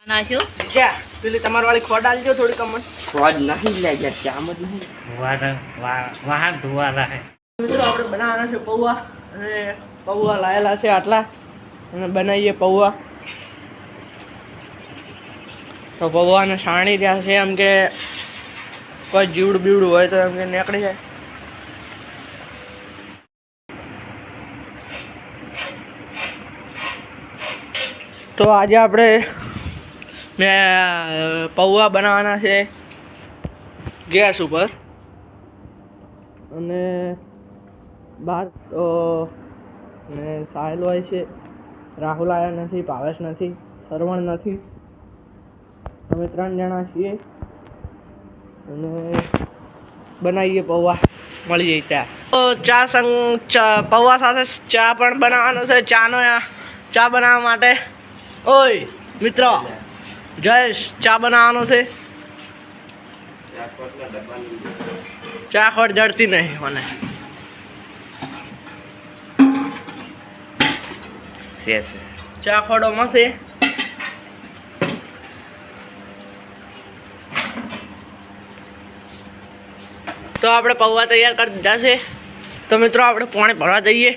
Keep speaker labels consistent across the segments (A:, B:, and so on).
A: નાખ્યો
B: જા પેલી તમારી વાળી ખોડ આલજો થોડી કમન
C: ખોડ નહીં લે યાર ચામ જ નહીં
A: વાહન ધોવાલા હે
B: મિત્રો આપણે બનાવવાના છે પૌવા અને પૌવા લાયેલા છે આટલા અને બનાવીએ પૌવા તો પૌવાને છાણી રહ્યા છે એમ કે કોઈ જીવડું બીવડું હોય તો એમ કે નીકળી જાય તો આજે આપણે મેં પૌવા બનાવવાના છે ગેસ ઉપર અને બહાર તો મેં સાહેલ હોય છે, રાહુલ આવ્યા નથી, ભાવેશ નથી, સરવણ નથી, અમે 3 જણા છીએ અને બનાવીએ પૌવા મળી જાય ત્યાં તો પૌવા સાથે ચા પણ બનાવવાનો છે. ચા બનાવવા માટે ઓય મિત્ર જયેશ ચા બનાવવાનો છે. ચા ખોટ જડતી નહીં મને ચા ખોડોમાં છે તો આપણે પૌવા તૈયાર કરી દીધા છે. તો મિત્રો આપણે પાણી ભરવા જઈએ.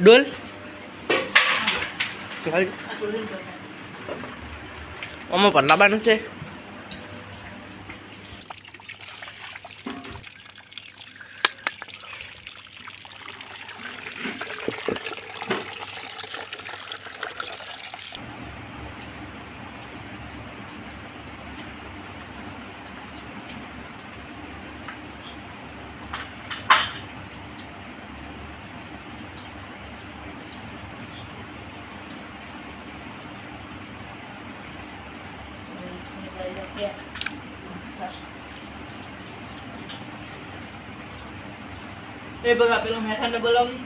B: ડોલ આમાં ભરલાવાનું છે. એ બગા પેલો મેઠાને બોલાવી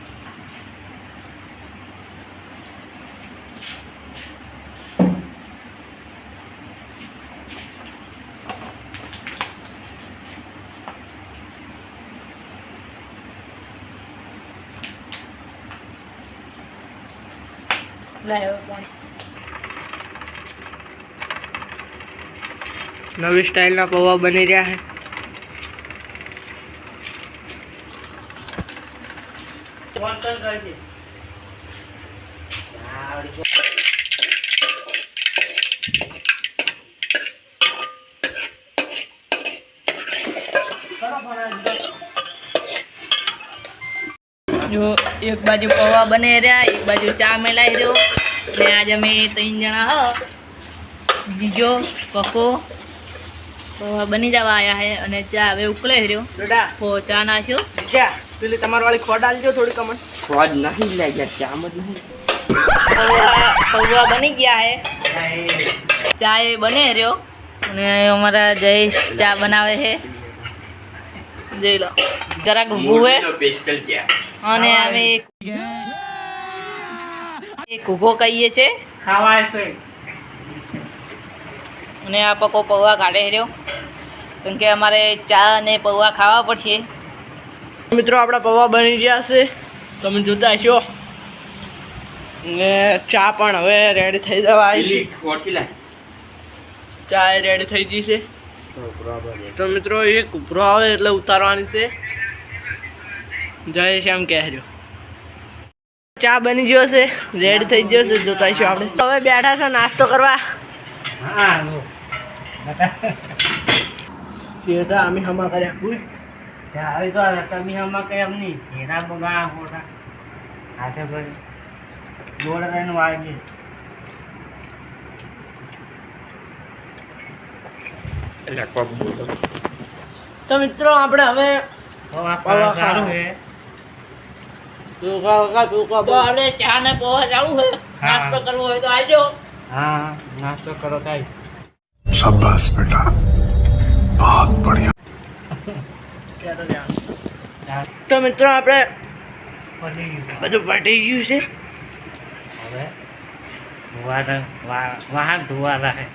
B: નવી સ્ટાઇલના પૌવા બની રહ્યા છે.
A: જો એક બાજુ પૌવા બની રહ્યા, એક બાજુ ચા મેલાઈ રહ્યો ને આજે અમે 3 જણા હ બીજો પકો પૌવા બની જવા આવ્યા છે અને ચા હવે ઉકળે રહ્યો. તો ચા નાખ્યો
B: જા પેલી તમારી વાળી ખોડ આલજો થોડી કમન
C: ખોડ નહીં લે યાર ચામ જ નહીં
A: પૌવા બની ગયા છે. ચા એ બને રહ્યો અને અમારા જયેશ ચા બનાવે છે. જોઈ લો જરાક ઊભું હે અને અમે એક ઊભો કહીએ છે
B: ખાવા છે
A: અને આ પકો પૌવા કાઢે રહ્યો કેમ કે અમારે ચા અને પૌવા ખાવા પડશે.
B: મિત્રો આપણા પૌવા બની ગયા છે તમે જોતા હશો ને ચા પણ હવે રેડી થઈ જવા આવી છે. ચા એ રેડી થઈ ગઈ છે. તો મિત્રો એક ઉભરો આવે એટલે ઉતારવાની છે. જયેશ એમ કહેજો ચા બની ગયો છે, રેડી થઈ ગયો છે. જોતા હશો આપણે હવે બેઠા છે નાસ્તો કરવા. અમે હમા કર્યા ખુશ
C: આવી તો તમે હમણાં કઈ એમ નહીં ઘેરા બગા મોટા હાથે ભરી ગોળ રહીને વાળી
B: તો મિત્રો આપણે હવે પૌવા ખાવાનું છે.
A: તો આપણે ચા ને પૌવા ચાલુ છે. નાસ્તો કરવો હોય તો આવજો.
C: હા નાસ્તો કરો કાઈ
D: शाबाश बेटा बहुत बढ़िया.
B: તો મિત્રો આપણે
C: પડી
B: બધું પટી ગયું છે.
C: હવે વાહન ધોવાલા હે